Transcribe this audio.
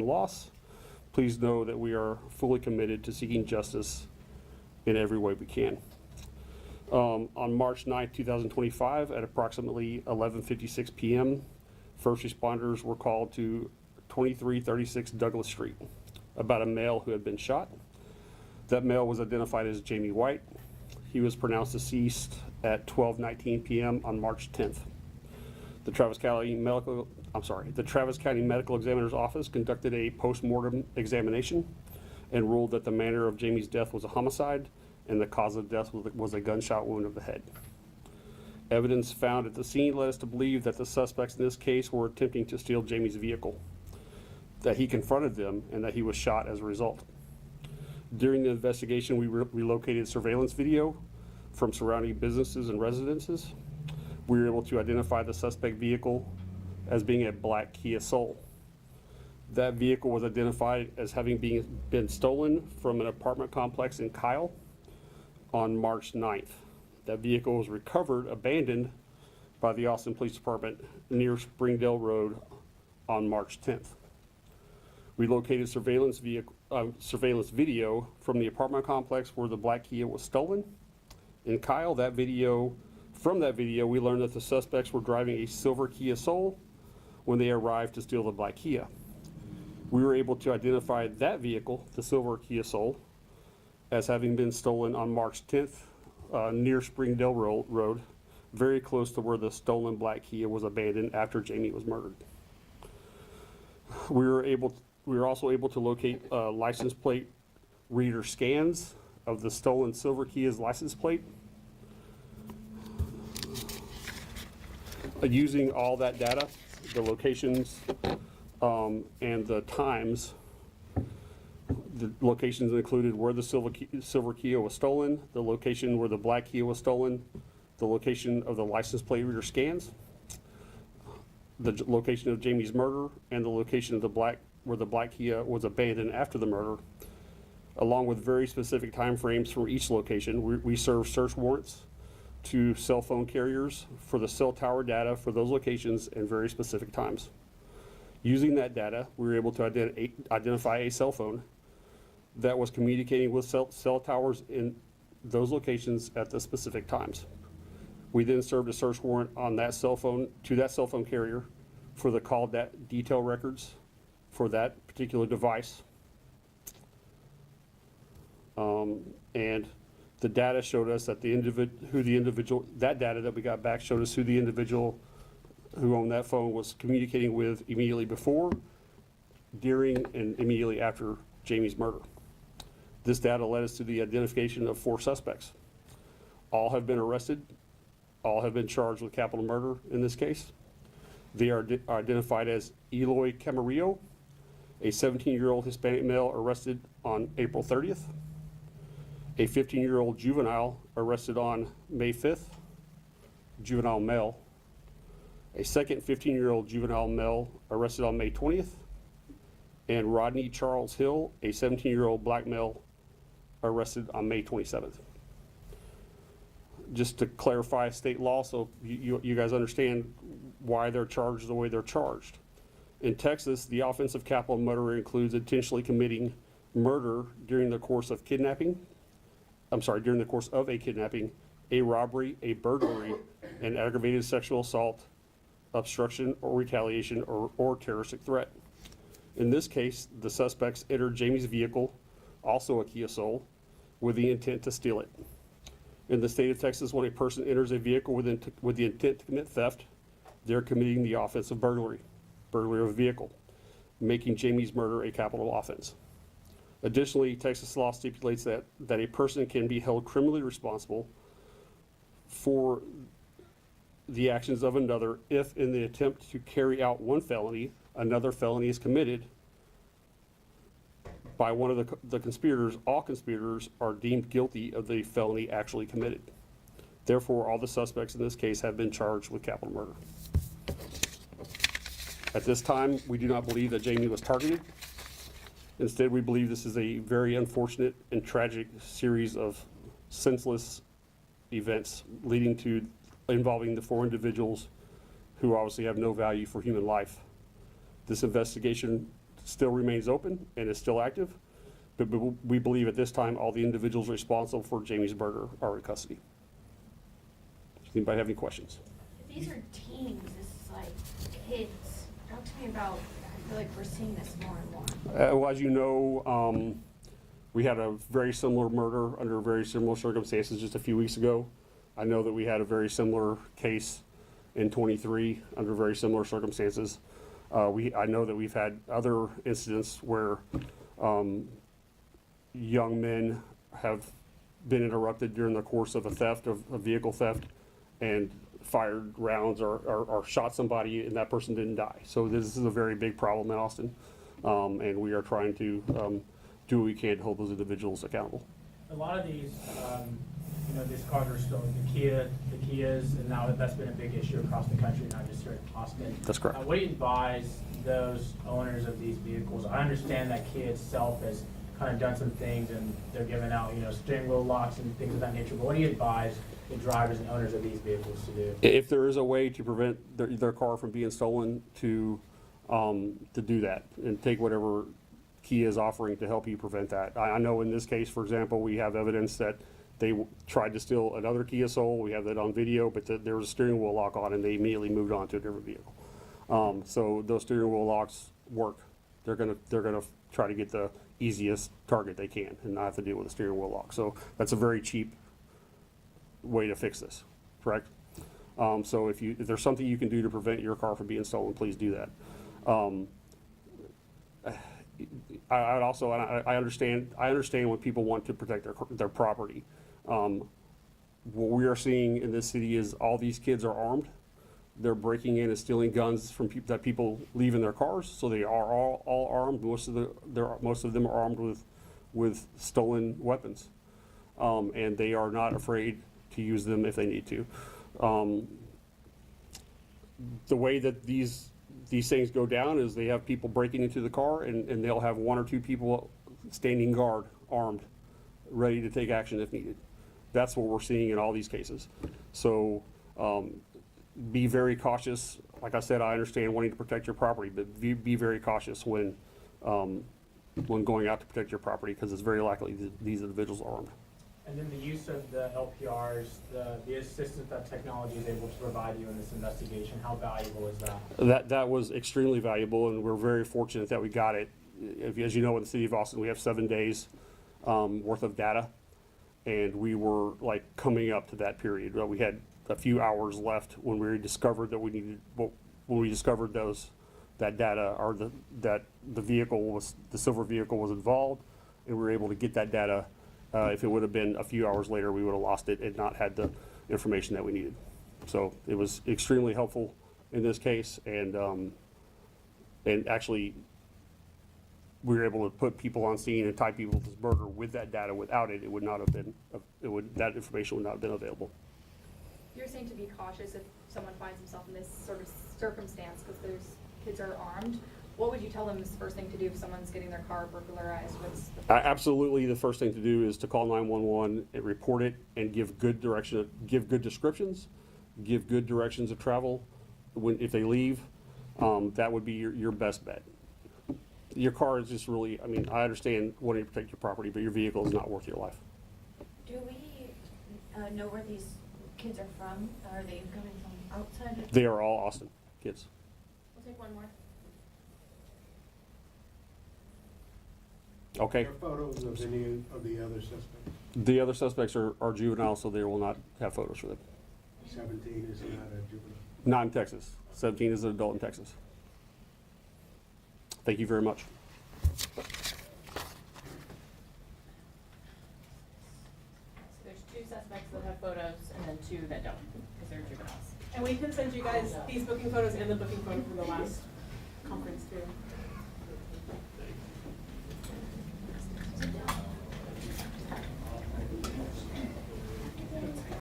loss. Please know that we are fully committed to seeking justice in every way we can. On March 9, 2025, at approximately 11:56 p.m., first responders were called to 2336 Douglas Street about a male who had been shot. That male was identified as Jamie White. He was pronounced deceased at 12:19 p.m. on March 10th. The Travis County Medical Examiner's Office conducted a post-mortem examination and ruled that the manner of Jamie's death was a homicide and the cause of death was a gunshot wound of the head. Evidence found at the scene led us to believe that the suspects in this case were attempting to steal Jamie's vehicle, that he confronted them, and that he was shot as a result. During the investigation, we relocated surveillance video from surrounding businesses and residences. We were able to identify the suspect vehicle as being a black Kia Soul. That vehicle was identified as having been stolen from an apartment complex in Kyle on March 9th. That vehicle was recovered, abandoned by the Austin Police Department near Springdale Road on March 10th. We located surveillance video from the apartment complex where the black Kia was stolen. In Kyle, from that video, we learned that the suspects were driving a silver Kia Soul when they arrived to steal the black Kia. We were able to identify that vehicle, the silver Kia Soul, as having been stolen on March 10th near Springdale Road, very close to where the stolen black Kia was abandoned after Jamie was murdered. We were also able to locate license plate reader scans of the stolen silver Kia's license plate. Using all that data, the locations and the times, the locations included where the silver Kia was stolen, the location where the black Kia was stolen, the location of the license plate reader scans, the location of Jamie's murder, and the location of where the black Kia was abandoned after the murder, along with very specific time frames for each location. We served search warrants to cell phone carriers for the cell tower data for those locations and very specific times. Using that data, we were able to identify a cell phone that was communicating with cell towers in those locations at the specific times. We then served a search warrant on that cell phone to that cell phone carrier for the call detail records for that particular device. And the data showed us that that data that we got back showed us who the individual who owned that phone was communicating with immediately before, during, and immediately after Jamie's murder. This data led us to the identification of 4 suspects. All have been arrested. All have been charged with capital murder in this case. They are identified as Eloy Camarillo, a 17-year-old Hispanic male arrested on April 30th, a 15-year-old juvenile arrested on May 5th, juvenile male, a second 15-year-old juvenile male arrested on May 20th, and Rodney Charles Hill, a 17-year-old black male arrested on May 27th. Just to clarify state law so you guys understand why they're charged the way they're charged. In Texas, the offense of capital murder includes intentionally committing murder during the course of a kidnapping, a robbery, a burglary, an aggravated sexual assault, obstruction or retaliation, or terroristic threat. In this case, the suspects entered Jamie's vehicle, also a Kia Soul, with the intent to steal it. In the state of Texas, when a person enters a vehicle with the intent to commit theft, they're committing the offense of burglary of a vehicle, making Jamie's murder a capital offense. Additionally, Texas law stipulates that a person can be held criminally responsible for the actions of another if, in the attempt to carry out one felony, another felony is committed by one of the conspirators. All conspirators are deemed guilty of the felony actually committed. Therefore, all the suspects in this case have been charged with capital murder. At this time, we do not believe that Jamie was targeted. Instead, we believe this is a very unfortunate and tragic series of senseless events involving the 4 individuals who obviously have no value for human life. This investigation still remains open and is still active, but we believe at this time all the individuals responsible for Jamie's murder are in custody. Does anybody have any questions? If these are teens, this is like kids. Talk to me about, I feel like we're seeing this more and more. Well, as you know, we had a very similar murder under very similar circumstances just a few weeks ago. I know that we had a very similar case in 23 under very similar circumstances. I know that we've had other incidents where young men have been interrupted during the course of a vehicle theft, and fired rounds or shot somebody and that person didn't die. So this is a very big problem in Austin, and we are trying to do what we can to hold those individuals accountable. A lot of these, these cars are stolen. The Kias, and now that's been a big issue across the country, not just here in Austin. That's correct. What do you advise those owners of these vehicles? I understand that Kia itself has kind of done some things, and they're giving out, steering wheel locks and things of that nature. But what do you advise the drivers and owners of these vehicles to do? If there is a way to prevent their car from being stolen, to do that and take whatever Kia is offering to help you prevent that. I know in this case, for example, we have evidence that they tried to steal another Kia Soul. We have that on video, but there was a steering wheel lock on, and they immediately moved on to a different vehicle. So those steering wheel locks work. They're gonna try to get the easiest target they can and not have to deal with a steering wheel lock. So that's a very cheap way to fix this, correct? So if there's something you can do to prevent your car from being stolen, please do that. I also, and I understand when people want to protect their property. What we are seeing in this city is all these kids are armed. They're breaking in and stealing guns from that people leave in their cars. So they are all armed. Most of them are armed with stolen weapons, and they are not afraid to use them if they need to. The way that these things go down is they have people breaking into the car, and they'll have one or two people standing guard, armed, ready to take action if needed. That's what we're seeing in all these cases. So be very cautious. Like I said, I understand wanting to protect your property, but be very cautious when going out to protect your property, because it's very likely that these individuals are armed. And then the use of the LPRs, the assistance that technology is able to provide you in this investigation, how valuable is that? That was extremely valuable, and we're very fortunate that we got it. As you know, in the city of Austin, we have 7 days worth of data, and we were like coming up to that period. We had a few hours left when we discovered that we needed. When we discovered that data, or that the silver vehicle was involved, and we were able to get that data. If it would have been a few hours later, we would have lost it and not had the information that we needed. So it was extremely helpful in this case, and actually we were able to put people on scene and tie people to this murder with that data. Without it, it would not have been. That information would not have been available. You're saying to be cautious if someone finds himself in this sort of circumstance because those kids are armed. What would you tell them is the first thing to do if someone's getting their car burglarized? What's the Absolutely, the first thing to do is to call 911 and report it, and give good direction, give good descriptions, give good directions of travel. If they leave, that would be your best bet. Your car is just really, I understand wanting to protect your property, but your vehicle is not worth your life. Do we know where these kids are from? Are they coming from outside of? They are all Austin kids. We'll take one more. Okay. Are there photos of any of the other suspects? The other suspects are juvenile, so they will not have photos for them. 17 is not a juvenile. Not in Texas. 17 is an adult in Texas. Thank you very much. So there's 2 suspects that have photos and then 2 that don't because they're juveniles. And we can send you guys these booking photos and the booking photo from the last conference too.